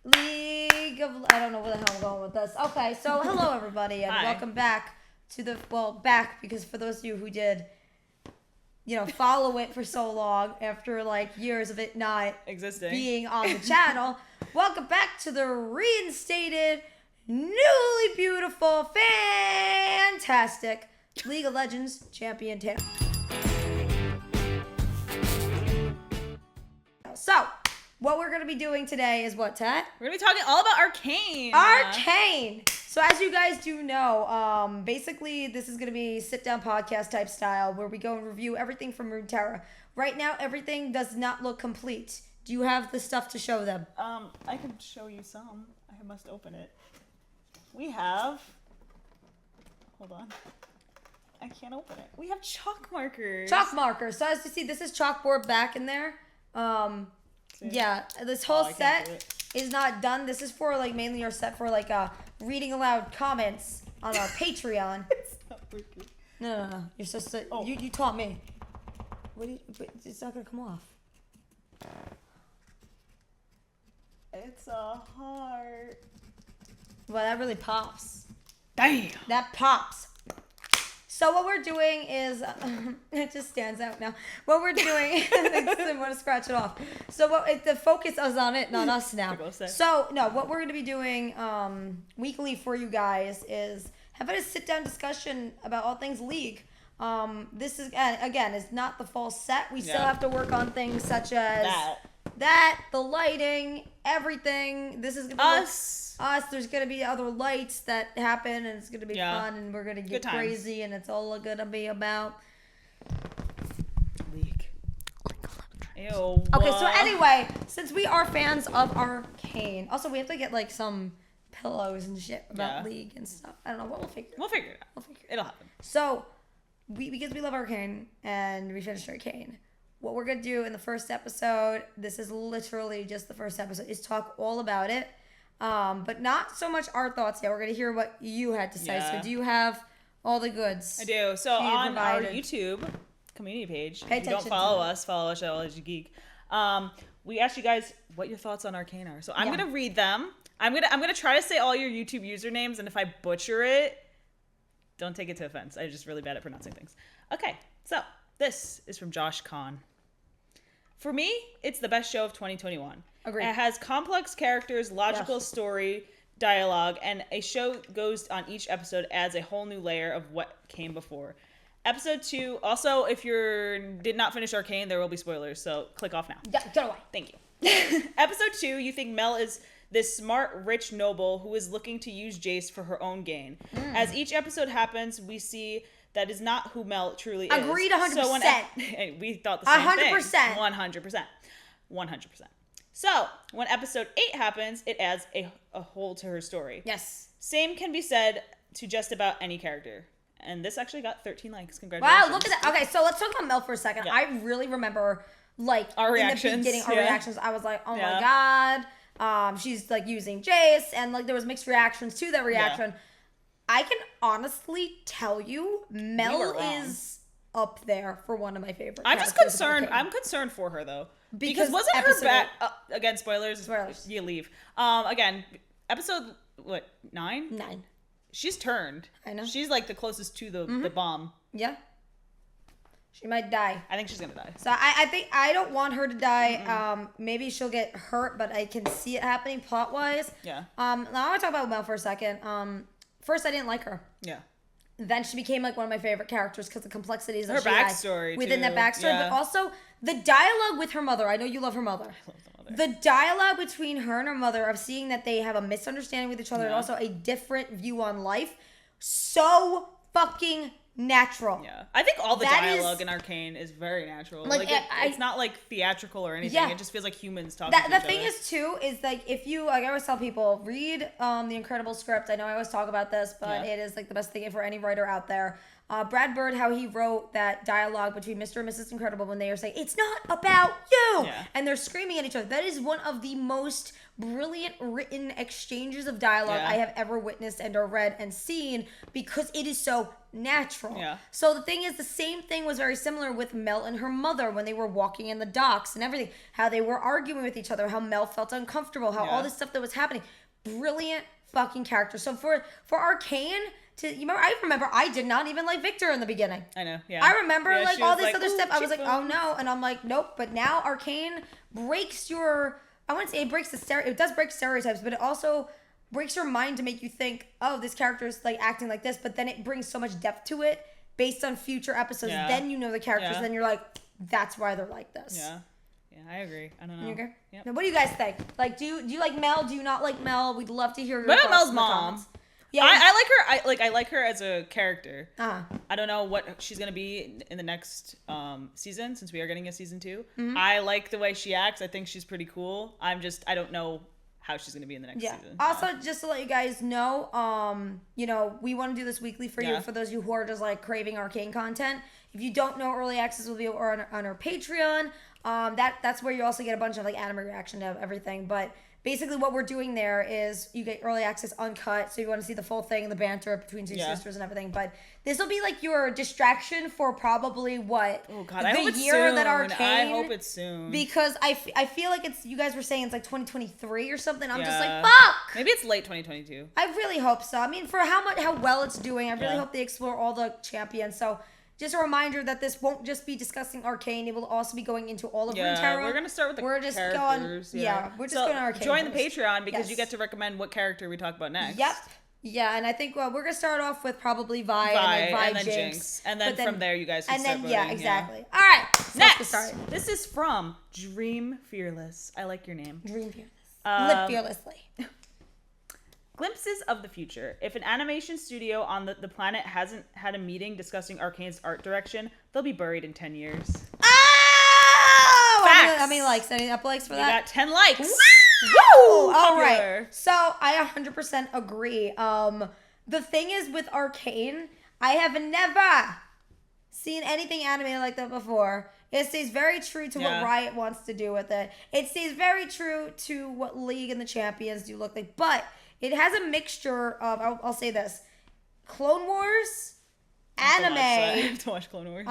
League of... I don't know where the hell I'm going with this. Okay, so hello everybody and welcome back to the... Well, back because for those of you who did, follow it for so long after like years of it not existing, being on the channel, welcome back to the reinstated, newly beautiful, fantastic League of Legends champion Tam. So, what we're going to be doing today is what, Tat? We're going to be talking all about Arcane. Arcane! So, as you guys do know, basically, this is going to be sit-down podcast type style where we go and review everything from Runeterra. Right now, everything does not look complete. Do you have the stuff to show them? I can show you some. I must open it. We have... Hold on. I can't open it. We have chalk markers. Chalk markers. So, as you see, this is chalkboard back in there. Yeah, this whole set is not done. This is for like mainly our set for like reading aloud comments on our Patreon. It's not working. No. You're supposed to. Oh. You taught me. What do you? But it's not gonna come off. It's a heart. Well, that really pops. Damn. That pops. So what we're doing is, it just stands out now. What we're doing, I want to scratch it off. So the focus is on it, not us now. So no, what we're going to be doing weekly for you guys is having a sit-down discussion about all things League. This is, again, is not the full set. We still have to work on things such as the lighting, everything. This is going to be us. There's going to be other lights that happen, and it's going to be fun, and we're going to get crazy, and it's all going to be about League. Ew. Okay, so anyway, since we are fans of Arcane, also we have to get like some pillows and shit about League and stuff. I don't know what we'll figure. We'll figure it out. It'll happen. So, because we love Arcane and we finished Arcane, what we're gonna do in the first episode, this is literally just the first episode, is talk all about it. But not so much our thoughts yet. We're going to hear what you had to say. So do you have all the goods? I do. So on our YouTube community page, if you don't follow us at AAOG Geek. We asked you guys what your thoughts on Arcane are. So I'm going to read them. I'm gonna try to say all your YouTube usernames, and if I butcher it, don't take it to offense. I'm just really bad at pronouncing things. Okay, so this is from Josh Kahn. For me, it's the best show of 2021. Agreed. It has complex characters, logical story, dialogue, and a show goes on each episode adds a whole new layer of what came before. Episode 2, also, if you did not finish Arcane, there will be spoilers, so click off now. Yeah, get away. Thank you. Episode 2, you think Mel is this smart, rich noble who is looking to use Jace for her own gain. As each episode happens, we see that is not who Mel truly is. Agreed 100%. So we thought the same 100%. thing. 100%. 100%. So, when episode 8 happens, it adds a hole to her story. Yes. Same can be said to just about any character. And this actually got 13 likes. Congratulations. Wow, look at that. Okay, so let's talk about Mel for a second. Yeah. I really remember, like, our reactions. In the beginning, our reactions. I was like, oh my God. She's, like, using Jace. And, like, there was mixed reactions to that reaction. Yeah. I can honestly tell you, Mel is up there for one of my favorite I'm just concerned. I'm concerned for her, though. Because wasn't her back... again, spoilers. You leave. Again, episode, 9? 9. She's turned. I know. She's, like, the closest to the bomb. Yeah. She might die. I think she's going to die. So I think... I don't want her to die. Maybe she'll get hurt, but I can see it happening plot-wise. Yeah. Now, I want to talk about Mel for a second. First, I didn't like her. Yeah. Then she became like one of my favorite characters because the complexities that she had within that backstory, but also the dialogue with her mother. I know you love her mother. I love the mother. The dialogue between her and her mother of seeing that they have a misunderstanding with each other and also a different view on life, so fucking natural. Yeah, I think all the dialogue in Arcane is very natural. Like it's not like theatrical or anything. It just feels like humans talking to each other. The thing is too is like if you I always tell people read the Incredible script. I know I always talk about this, but it is like the best thing for any writer out there. Brad Bird, how he wrote that dialogue between Mr. and Mrs. Incredible when they are saying, it's not about you! Yeah. And they're screaming at each other. That is one of the most brilliant written exchanges of dialogue I have ever witnessed and or read and seen, because it is so natural. Yeah. So the thing is, the same thing was very similar with Mel and her mother when they were walking in the docks and everything. How they were arguing with each other, how Mel felt uncomfortable, how all this stuff that was happening. Brilliant fucking character. So for Arcane... I remember I did not even like Victor in the beginning. I know, yeah. I remember all this like, other stuff. I was like, oh no. And I'm like, nope. But now Arcane breaks your, I wouldn't say it breaks it does break stereotypes, but it also breaks your mind to make you think, oh, this character is like acting like this. But then it brings so much depth to it based on future episodes. Yeah. Then you know the characters. Yeah. Then you're like, that's why they're like this. Yeah. Yeah, I agree. I don't know. You agree? Yep. Now, what do you guys think? Like, do you like Mel? Do you not like Mel? We'd love to hear your What thoughts about Mel's in the mom? comments. Yeah, I like her. I like her as a character. Uh-huh. I don't know what she's gonna be in the next season, since we are getting a season 2. Mm-hmm. I like the way she acts. I think she's pretty cool. I don't know how she's gonna be in the next season. Also, just to let you guys know, we want to do this weekly for you, for those of you who are just like craving Arcane content. If you don't know, early access will be on our Patreon. That's where you also get a bunch of like anime reaction to everything, but. Basically, what we're doing there is you get early access uncut, so you want to see the full thing, the banter between two sisters and everything. But this will be like your distraction for probably what? Oh God, I hope it's soon. That Arcane. I hope it's soon. Because I feel like it's, you guys were saying it's like 2023 or something. I'm just like, fuck. Maybe it's late 2022. I really hope so. I mean, for how well it's doing, I really hope they explore all the champions. So. Just a reminder that this won't just be discussing Arcane. It will also be going into all of Runeterra. We're going to start with the characters. We're just going to Arcane. Join the Patreon because you get to recommend what character we talk about next. Yep. Yeah, and I think we're going to start off with probably Vi and then Jinx. And then from there, you guys can start voting. Yeah, exactly. All right. Next. Let's get started. This is from Dream Fearless. I like your name. Dream Fearless. Live fearlessly. Glimpses of the future. If an animation studio on the planet hasn't had a meeting discussing Arcane's art direction, they'll be buried in 10 years. Oh! How many likes? Any up likes for that? You got 10 likes. Woo! All right. So I 100% agree. The thing is with Arcane, I have never seen anything animated like that before. It stays very true to what Riot wants to do with it. It stays very true to what League and the Champions do look like. But it has a mixture of, I'll say this, Clone Wars, anime. I have to watch Clone Wars.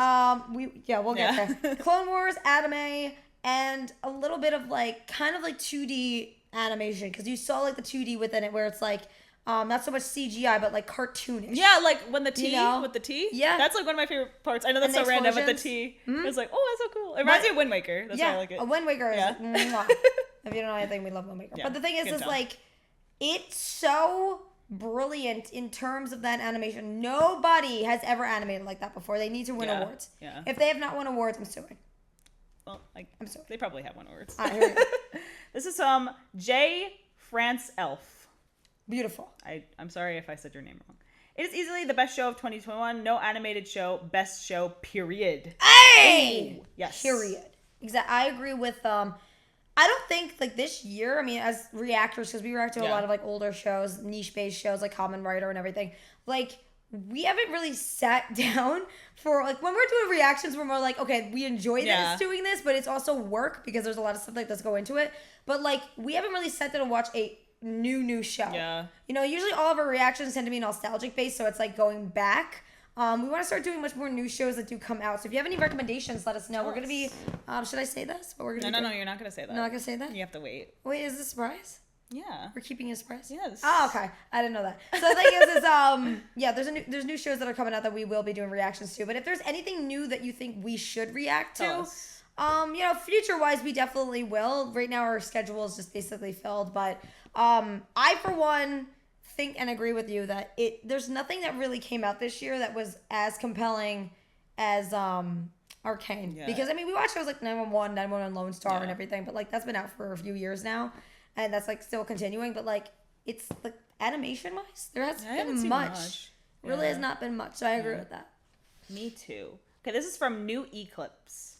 We'll get there. Clone Wars, anime, and a little bit of kind of 2D animation, because you saw the 2D within it where it's not so much CGI, but cartoonish. Yeah, when the T with the T. Yeah, that's one of my favorite parts. I know that's so random with the T. Mm-hmm. It's oh, that's so cool. It reminds me of Wind Waker. That's why I like it. A Wind Waker is mwah. If you don't know anything, we love Wind Waker. But the thing is it's so brilliant in terms of that animation. Nobody has ever animated like that before. They need to win awards. Yeah. If they have not won awards, I'm suing. Well, I'm sorry. They probably have won awards. I heard it. This is J. France Elf. Beautiful. I'm sorry if I said your name wrong. It is easily the best show of 2021. No animated show. Best show, period. Hey! Ooh, yes. Period. Exactly. I agree with... I don't think this year, I mean, as reactors, because we react to a lot of older shows, niche-based shows like Kamen Rider and everything, we haven't really sat down for when we're doing reactions, we're more okay, we enjoy this doing this, but it's also work because there's a lot of stuff that's go into it. But we haven't really sat down to watch a new show. Yeah. Usually all of our reactions tend to be nostalgic based, so it's going back. We want to start doing much more new shows that do come out. So if you have any recommendations, let us know. We're going to be... should I say this? What we're gonna No, you're not going to say that. No, not going to say that? You have to wait. Wait, is this a surprise? Yeah. We're keeping it a surprise? Yes. Oh, okay. I didn't know that. So the thing is there's new shows that are coming out that we will be doing reactions to. But if there's anything new that you think we should react to, future-wise, we definitely will. Right now, our schedule is just basically filled. But I, for one... think and agree with you that there's nothing that really came out this year that was as compelling as Arcane. Yeah. Because we watched shows like 911 Lone Star and everything, but that's been out for a few years now, and that's still continuing. But it's animation wise, there hasn't been much. Really has not been much. So I agree with that. Me too. Okay, this is from New Eclipse.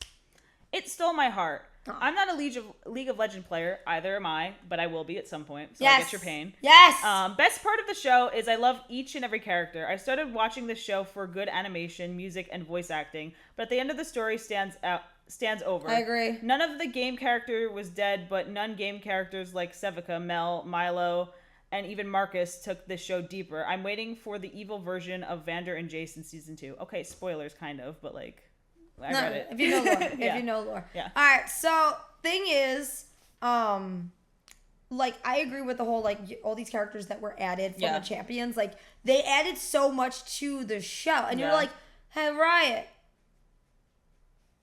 It stole my heart. Oh. I'm not a League of Legends player, either am I, but I will be at some point, so I get your pain. Yes! Best part of the show is I love each and every character. I started watching this show for good animation, music, and voice acting, but at the end of the story stands over. I agree. None of the game character was dead, but non-game characters like Sevica, Mel, Milo, and even Marcus took this show deeper. I'm waiting for the evil version of Vander and Jace in season 2. Okay, spoilers, kind of, but like... I read it. If you know lore. If you know lore. Yeah. All right. So thing is, like I agree with the whole like all these characters that were added from the champions. Like they added so much to the show, and you're like, hey Riot,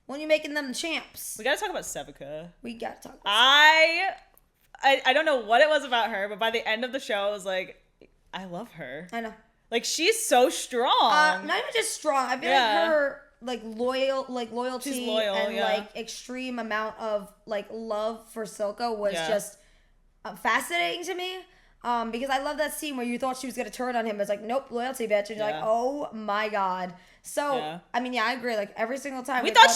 when are you making them the champs? We gotta talk about Sevica. We gotta talk. About I don't know what it was about her, but by the end of the show, I was like, I love her. I know. Like she's so strong. Not even just strong. I feel like her. Like loyalty She's loyal, and like extreme amount of like love for Silco was just fascinating to me. Because I love that scene where you thought she was gonna turn on him. It's like, nope, loyalty, bitch, and you're like, oh my god. So I mean, I agree. Like every single time I thought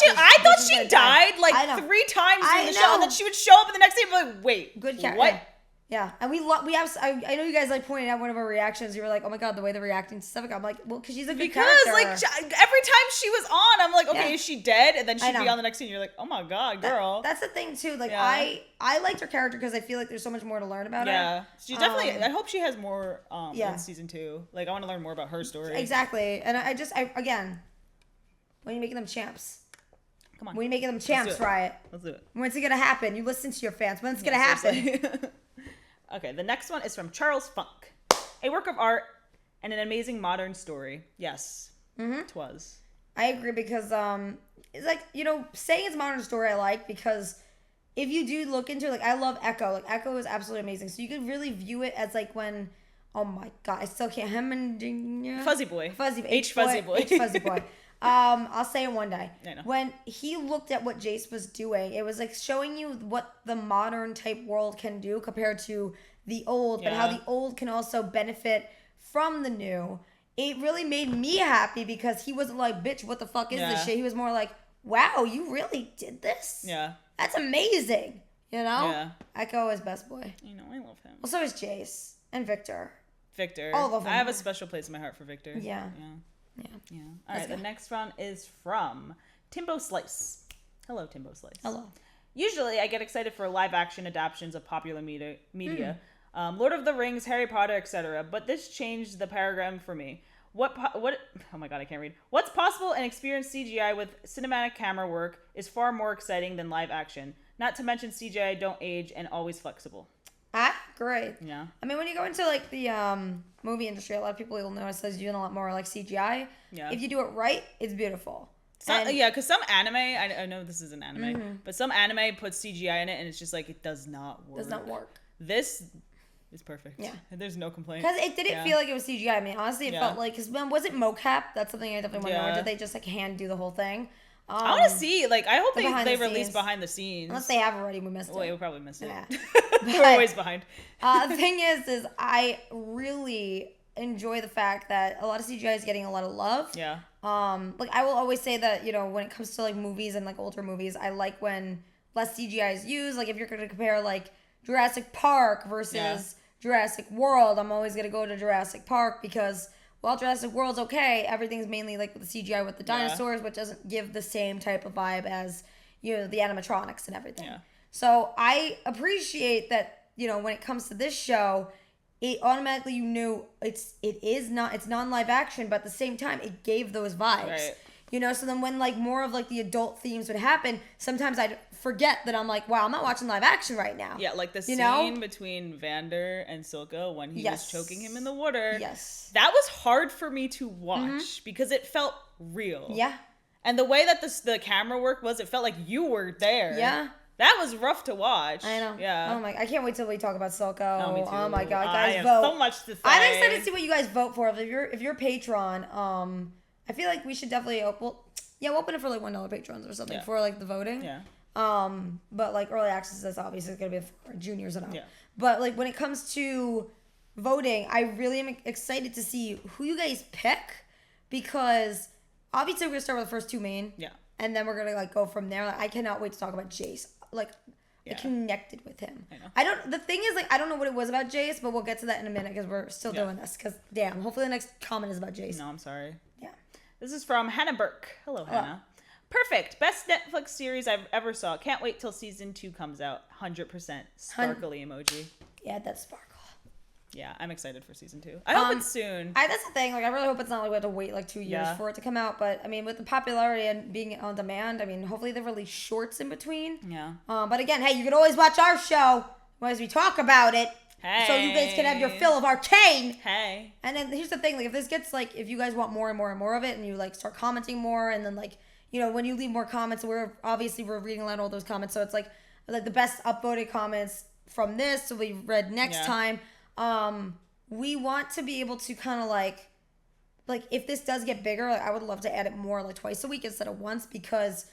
she died like 3 times in the show, and then she would show up in the next day and be like, wait, good character. What? Yeah, and we have. I know you guys like pointed out one of our reactions. You were like, "Oh my god, the way they're reacting to Sevica." I'm like, "Well, because she's a good character." Because like every time she was on, I'm like, "Okay, is she dead?" And then she'd be on the next scene. You're like, "Oh my god, girl." That's the thing too. Like I liked her character because I feel like there's so much more to learn about her. Yeah, she definitely. I hope she has more in season 2. Like I want to learn more about her story. Exactly, and I again, when are you making them champs? Come on, when are you making them champs, Riot? Let's do it. When's it gonna happen? You listen to your fans. When's it gonna happen? Okay, the next one is from Charles Funk. A work of art and an amazing modern story. Yes, it was. I agree because it's like, you know, saying it's a modern story I like because if you do look into it, like I love Echo. Like Echo is absolutely amazing. So you could really view it as like when, oh my god, I still can't. Fuzzy Boy. H Fuzzy Boy. I'll say it one day. I know. When he looked at what Jace was doing, it was like showing you what the modern type world can do compared to the old, but how the old can also benefit from the new. It really made me happy because he wasn't like, bitch, what the fuck is this shit? He was more like, wow, you really did this? Yeah. That's amazing. You know? Yeah. Echo is best boy. You know, I love him. Well, so is Jace and Victor. All of them. I have a special place in my heart for Victor. Yeah. All right, the next one is from Timbo Slice. Hello, Timbo Slice. Hello. Usually, I get excited for live-action adaptations of popular media. Lord of the Rings, Harry Potter, etc. But this changed the paradigm for me. What? Oh my god, I can't read. What's possible and experienced CGI with cinematic camera work is far more exciting than live action. Not to mention CGI don't age and always flexible. Great. Yeah. I mean, when you go into like the movie industry, a lot of people will notice that you're doing a lot more like CGI. Yeah. If you do it right, it's beautiful. Because some anime, I know this is an anime, but some anime puts CGI in it and it's just like it does not work. Does not work. This is perfect. Yeah. There's no complaint. Because it didn't feel like it was CGI. I mean, honestly, it felt like, because was it mocap? That's something I definitely want to know. Or did they just like hand do the whole thing? I want to see. Like, I hope they release behind the scenes. Unless they have already, we missed it. Well, we probably missed it. Yeah. We're always behind. The thing is I really enjoy the fact that a lot of CGI is getting a lot of love. Yeah. Like I will always say that, you know, when it comes to like movies and like older movies, I like when less CGI is used. Like if you're going to compare like Jurassic Park versus Jurassic World, I'm always going to go to Jurassic Park because while Jurassic World's okay, everything's mainly like with the CGI with the dinosaurs, which doesn't give the same type of vibe as, you know, the animatronics and everything. Yeah. So I appreciate that, you know, when it comes to this show, it automatically, you knew it's non-live action, but at the same time, it gave those vibes. Right. You know, so then when like more of like the adult themes would happen, sometimes I'd forget that I'm like, wow, I'm not watching live action right now. Yeah, like the scene between Vander and Silco when he was choking him in the water. Yes. That was hard for me to watch because it felt real. Yeah. And the way that the camera work was, it felt like you were there. Yeah. That was rough to watch. I know. Yeah. Oh my! I can't wait till we talk about Silco. Oh, me too. Oh my god, guys, vote. I have so much to say. I'm excited to see what you guys vote for. If you're a patron, I feel like we should definitely we'll open it for like $1 patrons or something for like the voting. Yeah. But like early access is obviously gonna be for juniors and up. Yeah. But like when it comes to voting, I really am excited to see who you guys pick because obviously we're gonna start with the first two main. Yeah. and then we're gonna like go from there. Like, I cannot wait to talk about Jace. Like, I connected with him. I know. The thing is, like, I don't know what it was about Jace, but we'll get to that in a minute because we're still doing this. Because damn, hopefully the next comment is about Jace. No, I'm sorry. Yeah. This is from Hannah Burke. Hello, Hannah. Perfect. Best Netflix series I've ever saw. Can't wait till season 2 comes out. 100%. Sparkly emoji. Yeah, that's sparkle. Yeah, I'm excited for season 2. I hope it's soon. That's the thing. Like, I really hope it's not like we have to wait like 2 years for it to come out. But I mean, with the popularity and being on demand, I mean, hopefully they release shorts in between. Yeah. But again, hey, you can always watch our show as we talk about it. Hey. So you guys can have your fill of Arcane. Hey. And then here's the thing. Like, if this gets like, if you guys want more and more and more of it, and you like start commenting more, and then like, you know, when you leave more comments, we're reading aloud all those comments. So it's like the best upvoted comments from this will be read next time. We want to be able to kind of like if this does get bigger, like, I would love to add it more like twice a week instead of once, because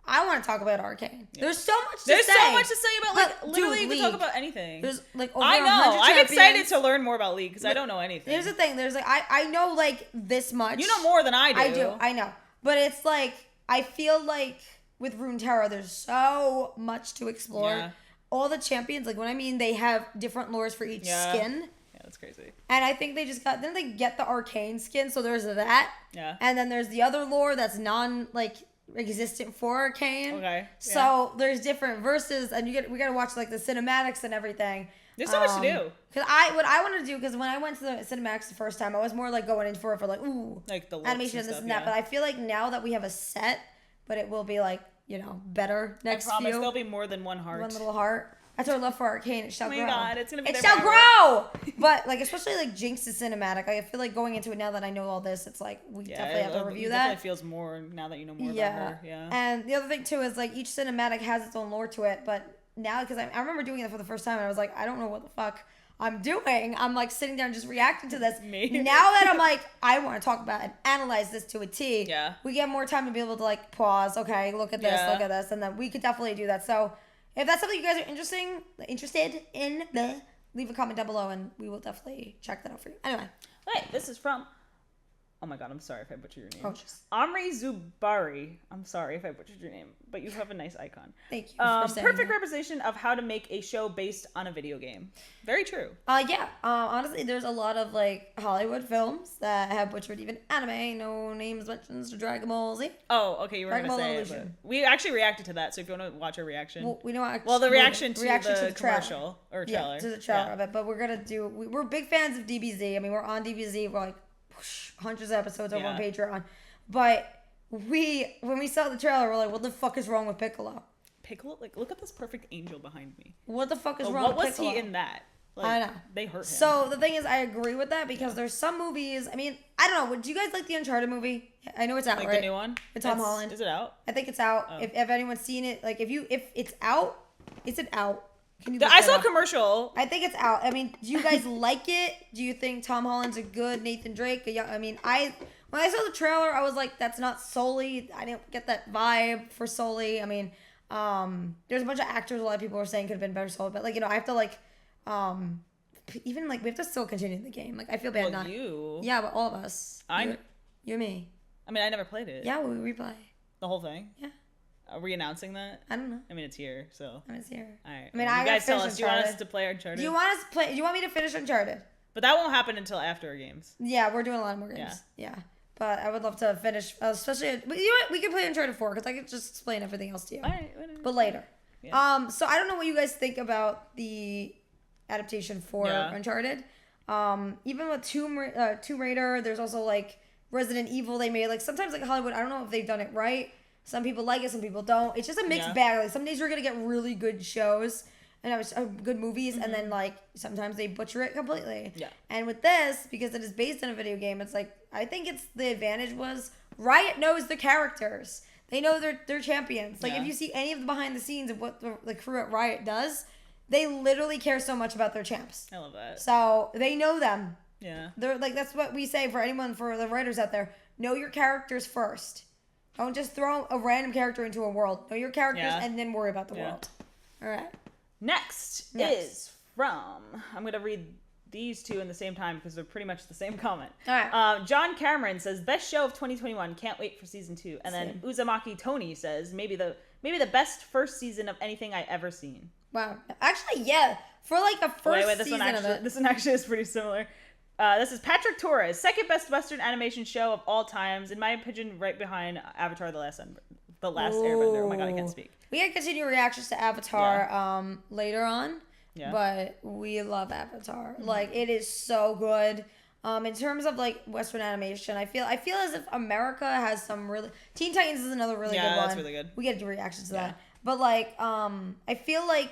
I want to talk about Arcane. Yeah. There's so much to say. There's so much to say about, like, literally you can talk about anything. There's like over I 100 know. I'm champions. excited to learn more about League because I don't know anything. Here's the thing. There's like I know like this much. You know more than I do. I do. I know. But it's like I feel like with Runeterra, there's so much to explore. Yeah. All the champions, like when I mean they have different lores for each skin. That's crazy. And I think they just didn't they get the Arcane skin, so there's that. Yeah. And then there's the other lore that's existent for Arcane. Okay. Yeah. So there's different verses, and we gotta watch like the cinematics and everything. There's so much to do. Because what I wanted to do, because when I went to the cinematics the first time, I was more like going in for like, ooh, like the animation and this and that. But I feel like now that we have a set, but it will be like, you know, better next. I promise there'll be more than one heart. One little heart. That's our love for Arcane. It shall grow. Oh my God, it's gonna be. It shall grow. But like, especially like Jinx's cinematic, I feel like going into it now that I know all this, it's like we definitely have to review that. It definitely feels more now that you know more about her. Yeah. And the other thing too is like each cinematic has its own lore to it, but now because I remember doing it for the first time, and I was like, I don't know what the fuck I'm doing. I'm like sitting down just reacting to this. Now that I'm like, I want to talk about and analyze this to a T. Yeah. We get more time to be able to like pause. Okay, look at this, look at this, and then we could definitely do that. So. If that's something you guys are interested in, leave a comment down below, and we will definitely check that out for you. Anyway. Hey, this is from... Oh my God, I'm sorry if I butchered your name. Oh, just... Amri Zubari. I'm sorry if I butchered your name, but you have a nice icon. Thank you for saying perfect representation of how to make a show based on a video game. Very true. Honestly, there's a lot of like Hollywood films that have butchered even anime. No names mentions to Dragon Ball Z. Oh, okay, you were going to say it, but we actually reacted to that, so if you want to watch our reaction. Well, we know the reaction to the commercial or trailer. Yeah, to the trailer of it, but we're going to we're big fans of DBZ. I mean, we're on DBZ. We're like, hundreds of episodes over on Patreon, but when we saw the trailer, we're like, what the fuck is wrong with Piccolo? Like, look at this perfect angel behind me. What the fuck is wrong with Piccolo? What was he in that? Like, I know. They hurt him. So the thing is, I agree with that because there's some movies, I mean, I don't know, would you guys like the Uncharted movie? I know it's out, like right? The new one? With Tom Holland. Is it out? I think it's out. Oh. If anyone's seen it, like if it's out, is it out? I saw a commercial. I think it's out. I mean, do you guys like it? Do you think Tom Holland's a good Nathan Drake? When I saw the trailer, I was like, that's not Sully. I didn't get that vibe for Sully. I mean, there's a bunch of actors a lot of people were saying could have been better Sully, but like, you know, I have to like, even like we have to still continue the game. Like I feel bad not you. Yeah, but all of us. You and me. I mean, I never played it. Yeah, we replay. The whole thing? Yeah. Are we announcing that? I don't know. I mean, it's here, so. It's here. All right. I mean, you guys tell us. Do you want us to play Uncharted? Do you want me to finish Uncharted? But that won't happen until after our games. Yeah, we're doing a lot more games. Yeah. But I would love to finish, especially. But you know what? We can play Uncharted 4 because I could just explain everything else to you. All right. Whatever. But later. Yeah. So I don't know what you guys think about the adaptation for Uncharted. Even with Tomb Raider, there's also like Resident Evil they made. Like sometimes like Hollywood, I don't know if they've done it right. Some people like it, some people don't. It's just a mixed bag. Like some days you're gonna get really good shows and good movies, and then like sometimes they butcher it completely. Yeah. And with this, because it is based on a video game, it's like I think it's the advantage was Riot knows the characters. They know they're champions. Like if you see any of the behind the scenes of what the crew at Riot does, they literally care so much about their champs. I love that. So they know them. Yeah. They're like that's what we say for the writers out there. Know your characters first. Don't just throw a random character into a world. Know your characters and then worry about the world. All right. Next is from... I'm going to read these two in the same time because they're pretty much the same comment. All right. John Cameron says, best show of 2021. Can't wait for season 2. And then Uzumaki Tony says, maybe the best first season of anything I ever seen. Wow. Actually, yeah. For like a first season of it. This one actually is pretty similar. This is Patrick Torres, second best Western animation show of all times, in my opinion, right behind Avatar: The Last Airbender. Oh my god, I can't speak. We had continued reactions to Avatar later on, but we love Avatar. Mm-hmm. Like, it is so good. In terms of like Western animation, I feel as if America has some really. Teen Titans is another really good one. Yeah, that's really good. We get to do reactions to that, but like, I feel like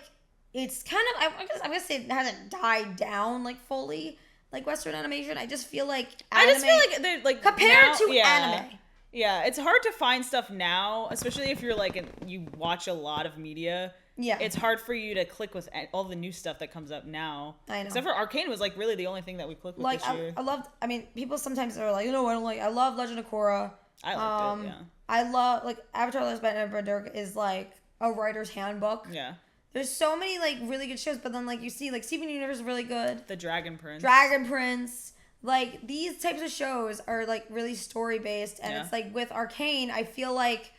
it's kind of. I'm gonna say it hasn't died down like fully. Like Western animation, I just feel like anime, I just feel like they're like compared to anime. Yeah, it's hard to find stuff now, especially if you're like you watch a lot of media. Yeah, it's hard for you to click with all the new stuff that comes up now. I know. Except for Arcane was like really the only thing that we clicked with like, this year. I mean, people sometimes are like, I don't like. I love Legend of Korra. I liked it. Yeah. I love like Avatar: The Last Airbender is like a writer's handbook. Yeah. There's so many, like, really good shows, but then, like, you see, like, Steven Universe is really good. The Dragon Prince. Like, these types of shows are, like, really story-based, and it's, like, with Arcane, I feel like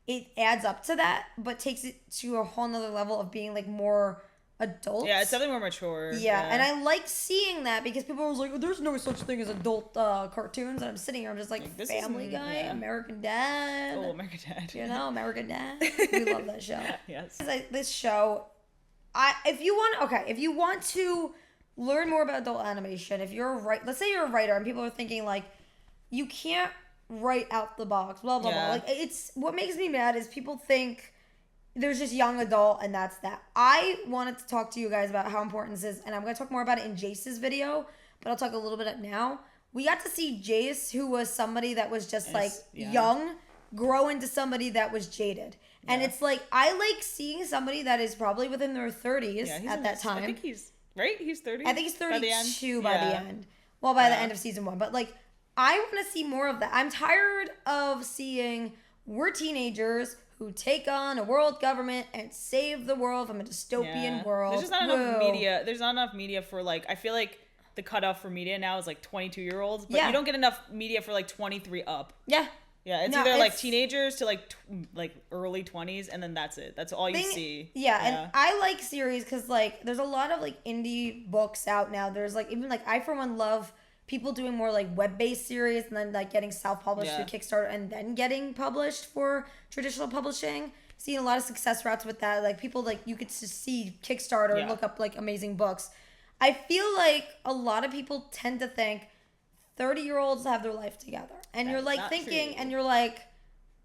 it adds up to that, but takes it to a whole nother level of being, like, more adult. Yeah, it's definitely more mature. Yeah, and I like seeing that because people are like, there's no such thing as adult cartoons, and I'm sitting here, I'm just like Family Guy, American Dad. Oh, American Dad. You know, American Dad. We love that show. Yes. This show, if you want to learn more about adult animation, if you're let's say you're a writer and people are thinking like, you can't write out the box, blah, blah, blah. Like, it's, what makes me mad is people think there's just young adult and that's that. I wanted to talk to you guys about how important this is, and I'm going to talk more about it in Jace's video, but I'll talk a little bit now. We got to see Jace, who was somebody that was just young, grow into somebody that was jaded. Yeah. And it's like, I like seeing somebody that is probably within their 30s at that time. I think he's 30? I think he's 32 by the end. Well, by the end of season 1. But like, I want to see more of that. I'm tired of seeing we're teenagers who take on a world government and save the world from a dystopian world. There's just not enough media. There's not enough media for like, I feel like the cutoff for media now is like 22-year-olds, but you don't get enough media for like 23 up. Yeah. Yeah, it's either like teenagers to like early 20s, and then that's it. That's all you see. Yeah, and I like series because like there's a lot of like indie books out now. There's like even like I for one love people doing more like web-based series and then like getting self-published through Kickstarter and then getting published for traditional publishing. Seeing a lot of success routes with that. Like people like you could just see Kickstarter and look up like amazing books. I feel like a lot of people tend to think 30-year-olds have their life together. And that's you're like thinking, and you're like,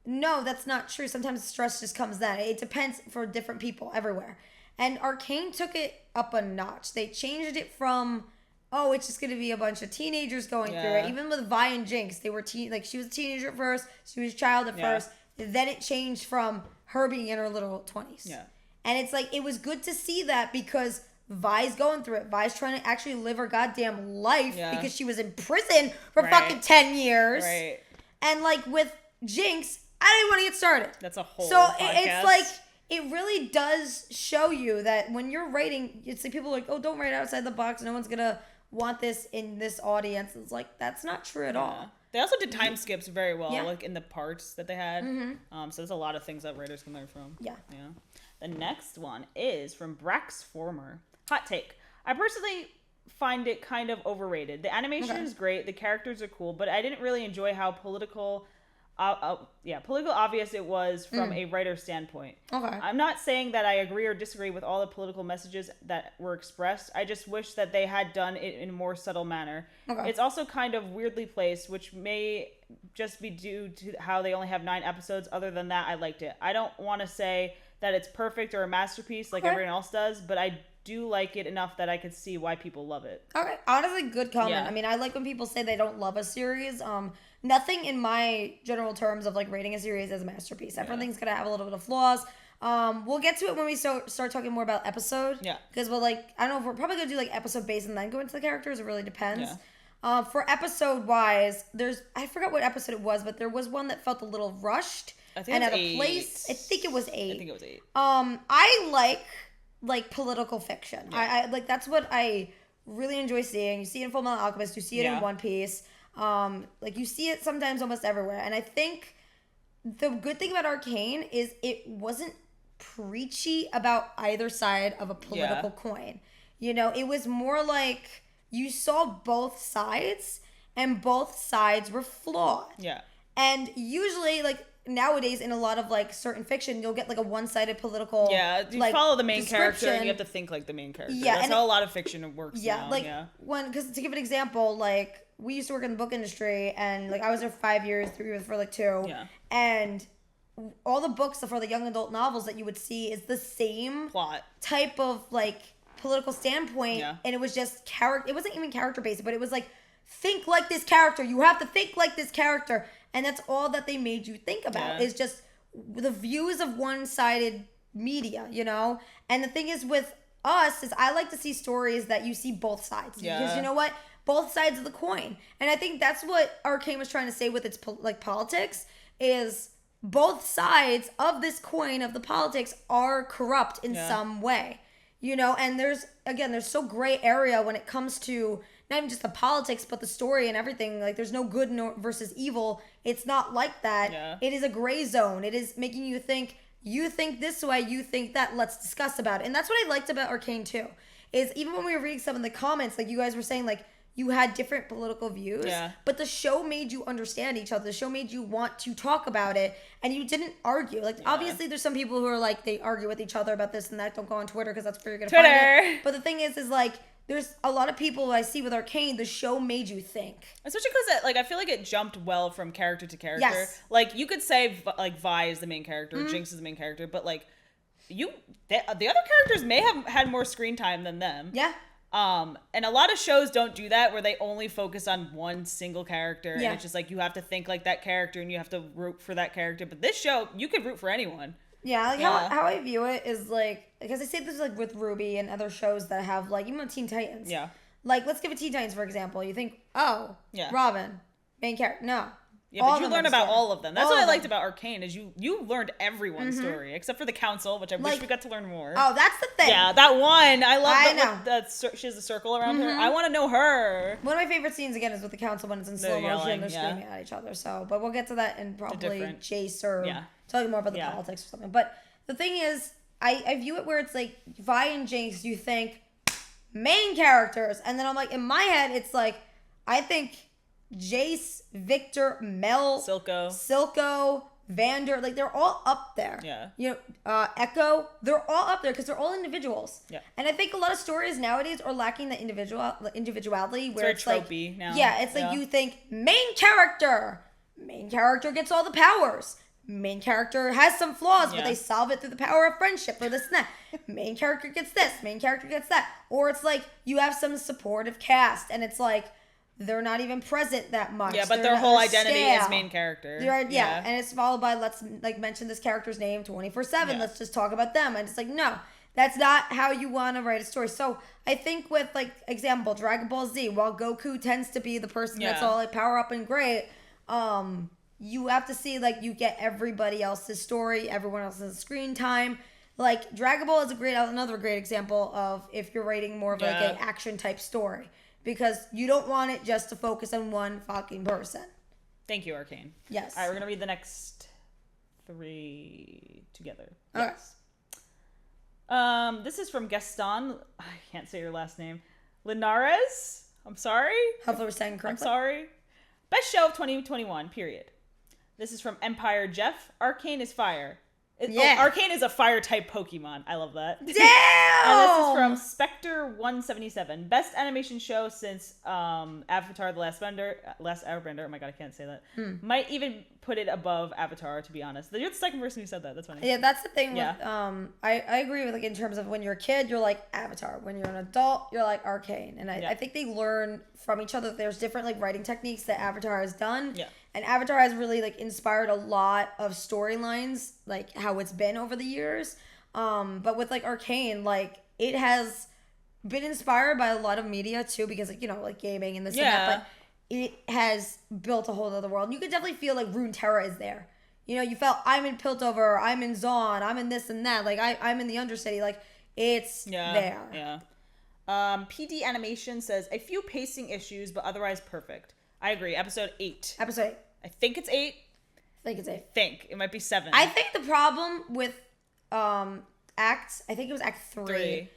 no, that's not true. Sometimes stress just comes then. It depends for different people everywhere. And Arcane took it up a notch. They changed it from, it's just going to be a bunch of teenagers going through it. Even with Vi and Jinx, they were she was a teenager at first. She was a child at first. Then it changed from her being in her little 20s. Yeah. And it's like, it was good to see that because Vi's going through it. Vi's trying to actually live her goddamn life because she was in prison for fucking 10 years. Right. And like with Jinx, I didn't want to get started. That's a whole podcast. It's like, it really does show you that when you're writing, it's like people are like, don't write outside the box. No one's going to want this in this audience. It's like, that's not true at all. They also did time skips very well, like in the parts that they had. Mm-hmm. So there's a lot of things that writers can learn from. Yeah. The next one is from Brax Former. Hot take. I personally find it kind of overrated. The animation is great. The characters are cool, but I didn't really enjoy how political obvious it was from a writer's standpoint. Okay. I'm not saying that I agree or disagree with all the political messages that were expressed. I just wish that they had done it in a more subtle manner. Okay. It's also kind of weirdly placed, which may just be due to how they only have 9 episodes. Other than that, I liked it. I don't want to say that it's perfect or a masterpiece like everyone else does, but I do like it enough that I could see why people love it. Okay, honestly, good comment. Yeah. I mean, I like when people say they don't love a series. Nothing in my general terms of like rating a series as a masterpiece. Everything's gonna have a little bit of flaws. We'll get to it when we start talking more about episode. Yeah. Because we'll I don't know if we're probably gonna do like episode based and then go into the characters. It really depends. Yeah. For episode wise, I forgot what episode it was, but there was one that felt a little rushed. I think it was 8. I think it was 8. I like political fiction. Yeah. I like that's what I really enjoy seeing. You see it in Fullmetal Alchemist. You see it in One Piece. Like you see it sometimes almost everywhere. And I think the good thing about Arcane is it wasn't preachy about either side of a political coin. You know, it was more like you saw both sides and both sides were flawed. Yeah. And usually, like, nowadays in a lot of, like, certain fiction, you'll get, like, a one-sided political, you follow the main character and you have to think like the main character. Yeah. That's how a lot of fiction works now. Because to give an example, like, we used to work in the book industry and, like, I was there 5 years, 3 years for, like, 2. Yeah. And all the books for the young adult novels that you would see is the same plot type of, like, political standpoint. Yeah. And it was just it wasn't even character-based, but it was, like, think like this character. You have to think like this character. And that's all that they made you think about is just the views of one-sided media, you know? And the thing is with us is I like to see stories that you see both sides. Yeah. Because you know what? Both sides of the coin. And I think that's what Arcane was trying to say with its politics is both sides of this coin of the politics are corrupt in some way. You know, and there's so gray area when it comes to not even just the politics, but the story and everything. Like, there's no good versus evil. It's not like that. Yeah. It is a gray zone. It is making you think this way, you think that, let's discuss about it. And that's what I liked about Arcane, too, is even when we were reading some of the comments, like, you guys were saying, like, you had different political views, but the show made you understand each other. The show made you want to talk about it, and you didn't argue. Like, obviously, there's some people who are like, they argue with each other about this and that. Don't go on Twitter because that's where you're going to find it. But the thing is like, there's a lot of people I see with Arcane, the show made you think. Especially because, like, I feel like it jumped well from character to character. Yes. Like, you could say, like, Vi is the main character, Jinx is the main character, but, like, the other characters may have had more screen time than them. Yeah. And a lot of shows don't do that where they only focus on one single character and it's just like you have to think like that character and you have to root for that character. But this show, you could root for anyone. Yeah, like how I view it is like, because I say this like with Ruby and other shows that have like, even Teen Titans. Yeah. Like, let's give it Teen Titans, for example. You think, Robin, main character. No. Yeah, but you learn about all of them. That's what I liked about Arcane is you learned everyone's story, except for the council, which I wish we got to learn more. Oh, that's the thing. Yeah, that one. I love she has a circle around her. I want to know her. One of my favorite scenes, again, is with the council when it's in slow motion and they're screaming at each other. So, but we'll get to that in probably Jace or talking more about the politics or something. But the thing is, I view it where it's like, Vi and Jinx, you think main characters. And then I'm like, in my head, it's like, I think Jace, Victor, Mel, Silco, Vander, like they're all up there. Yeah. You know, Echo, they're all up there because they're all individuals. Yeah. And I think a lot of stories nowadays are lacking the individuality where it's like tropey now. Yeah, it's like you think main character gets all the powers. Main character has some flaws, but they solve it through the power of friendship or this and that. Main character gets this, main character gets that. Or it's like you have some supportive cast and it's like they're not even present that much. Yeah, but their whole identity is main character. Yeah, and it's followed by let's like mention this character's name 24/7. Yeah. Let's just talk about them. And it's like, no, that's not how you want to write a story. So I think with like example, Dragon Ball Z, while Goku tends to be the person that's all like power up and great, you have to see like you get everybody else's story, everyone else's screen time. Like Dragon Ball is another great example of if you're writing more of like an action type story. Because you don't want it just to focus on one fucking person. Thank you, Arcane. Yes. All right, we're going to read the next 3 together. Okay. Yes. This is from Gaston. I can't say your last name. Linares. I'm sorry. Hopefully we're saying correctly. I'm sorry. Best show of 2021, period. This is from Empire Jeff. Arcane is fire. Arcane is a fire type Pokemon. I love that. Damn! And this is from Spectre 177. Best animation show since Avatar: The Last Airbender. Oh my god, I can't say that. Might even put it above Avatar, to be honest. You're the second person who said that. That's funny. Yeah, that's the thing. With, I agree with like in terms of when you're a kid, you're like Avatar. When you're an adult, you're like Arcane. And I think they learn from each other. There's different like writing techniques that Avatar has done. Yeah. And Avatar has really like inspired a lot of storylines, like how it's been over the years. But with like Arcane, like it has been inspired by a lot of media too, because like, you know, like gaming and this and that. But it has built a whole other world. And you could definitely feel like Runeterra is there. You know, you felt I'm in Piltover, I'm in Zaun, I'm in this and that. Like I'm in the Undercity. Like it's there. Yeah. PD Animation says, a few pacing issues, but otherwise perfect. I agree. Episode 8. I think it's 8. I think. It might be 7. I think the problem with acts, I think it was act 3.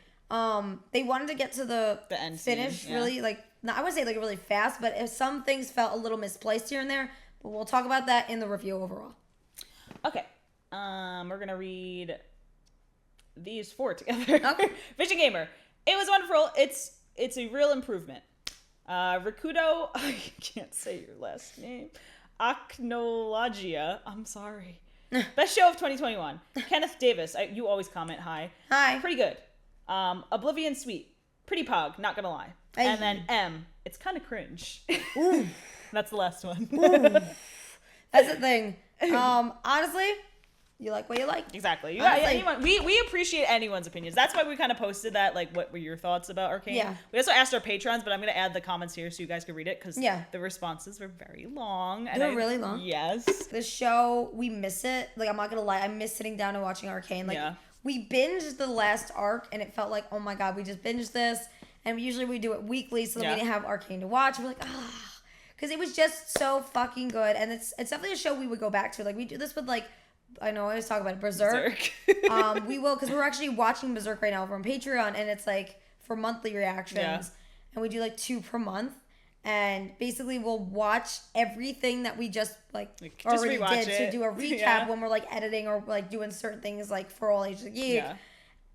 They wanted to get to the end finish scene, really, like, I wouldn't say like really fast, but if some things felt a little misplaced here and there. But we'll talk about that in the review overall. Okay. We're going to read these 4 together. Okay. Vision Gamer. It was wonderful. It's a real improvement. Rikudo, I can't say your last name. Acnologia. I'm sorry. Best show of 2021. Kenneth Davis. You always comment hi. Hi. Pretty good. Oblivion Sweet. Pretty pog, not gonna lie. And then M. It's kind of cringe. Ooh. That's the last one. That's the thing. Honestly, you like what you like. Exactly. We appreciate anyone's opinions. That's why we kind of posted that, like, what were your thoughts about Arcane? Yeah. We also asked our patrons, but I'm going to add the comments here so you guys can read it, because the responses were very long. They were really long? Yes. This show, we miss it. Like, I'm not going to lie. I miss sitting down and watching Arcane. Like, we binged the last arc, and it felt like, oh my god, we just binged this. And usually we do it weekly, so that we didn't have Arcane to watch. We're like, because it was just so fucking good. And it's definitely a show we would go back to. Like, we do this with, like, I know I always talk about it, Berserk. We will, because we're actually watching Berserk right now over on Patreon, and it's like for monthly reactions, and we do like 2 per month, and basically we'll watch everything that we just already did to do a recap when we're like editing or like doing certain things like for All Ages of Geek,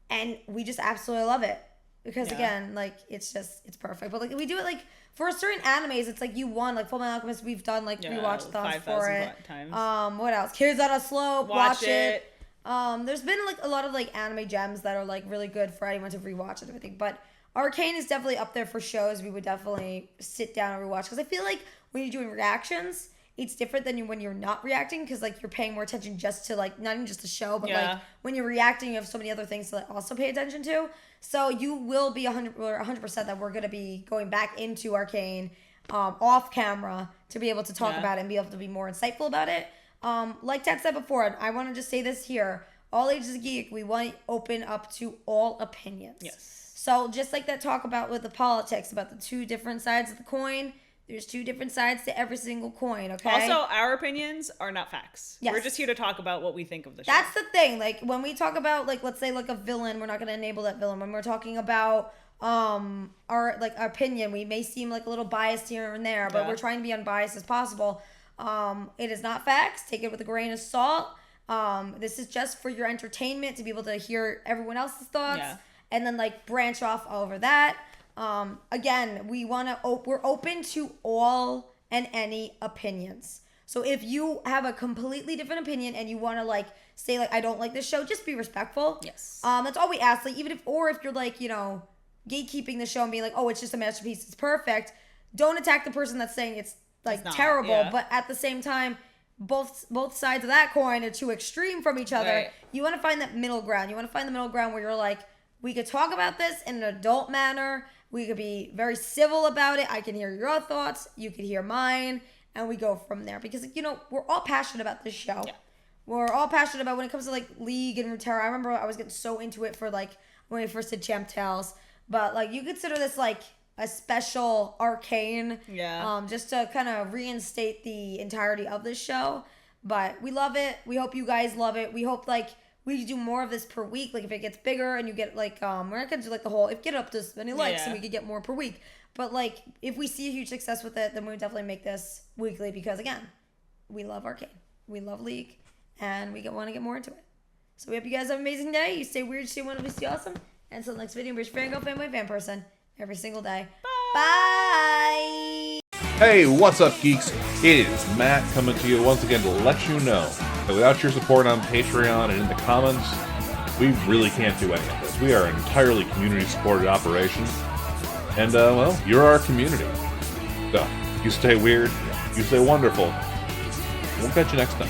and we just absolutely love it because again, like it's perfect. But like we do it like for certain animes, it's like you won, like Fullmetal Alchemist, we've done like rewatch thons for it. Times. What else? Kids on a Slope, watch it. There's been like a lot of like anime gems that are like really good for anyone to rewatch and everything. But Arcane is definitely up there for shows we would definitely sit down and rewatch, because I feel like when you're doing reactions, it's different than when you're not reacting, because like you're paying more attention just to like not even just the show, but like when you're reacting, you have so many other things to like, also pay attention to. So you will be 100% that we're going to be going back into Arcane off camera to be able to talk about it and be able to be more insightful about it. Like Tat said before, and I want to just say this here, All Ages of Geek, we want to open up to all opinions. Yes. So just like that talk about with the politics, about the 2 different sides of the coin, there's 2 different sides to every single coin, okay? Also, our opinions are not facts. Yes. We're just here to talk about what we think of the show. That's the thing. Like, when we talk about, like, let's say, like, a villain, we're not going to enable that villain. When we're talking about our opinion, we may seem, like, a little biased here and there, but we're trying to be unbiased as possible. It is not facts. Take it with a grain of salt. This is just for your entertainment, to be able to hear everyone else's thoughts and then, like, branch off over that. Again, we're open to all and any opinions. So if you have a completely different opinion and you want to like say like, I don't like this show, just be respectful. Yes. That's all we ask. Like if you're like, you know, gatekeeping the show and being like, oh, it's just a masterpiece, it's perfect. Don't attack the person that's saying it's like terrible. Yeah. But at the same time, both sides of that coin are too extreme from each other. Right. You want to find that middle ground. You want to find the middle ground where you're like, we could talk about this in an adult manner. We could be very civil about it. I can hear your thoughts. You could hear mine. And we go from there. Because, you know, we're all passionate about this show. Yeah. We're all passionate about when it comes to, like, League and Runeterra. I remember I was getting so into it for, like, when we first did Champ Tales. But, like, you consider this, like, a special Arcane. Yeah. Just to kind of reinstate the entirety of this show. But we love it. We hope you guys love it. We hope, like, we do more of this per week. Like, if it gets bigger and you get, like, we're not going to do, like, the whole, if get up to this many likes, and we could get more per week. But, like, if we see a huge success with it, then we would definitely make this weekly because, again, we love Arcane. We love League. And we want to get more into it. So we hope you guys have an amazing day. You stay weird, stay wonderful, stay awesome. And until the next video, we're fangirl, fanboy, fan person every single day. Bye! Hey, what's up, geeks? It is Matt coming to you once again to let you know that without your support on Patreon and in the comments, we really can't do any of this. We are an entirely community-supported operation. And, well, you're our community. So, you stay weird, you stay wonderful. We'll catch you next time.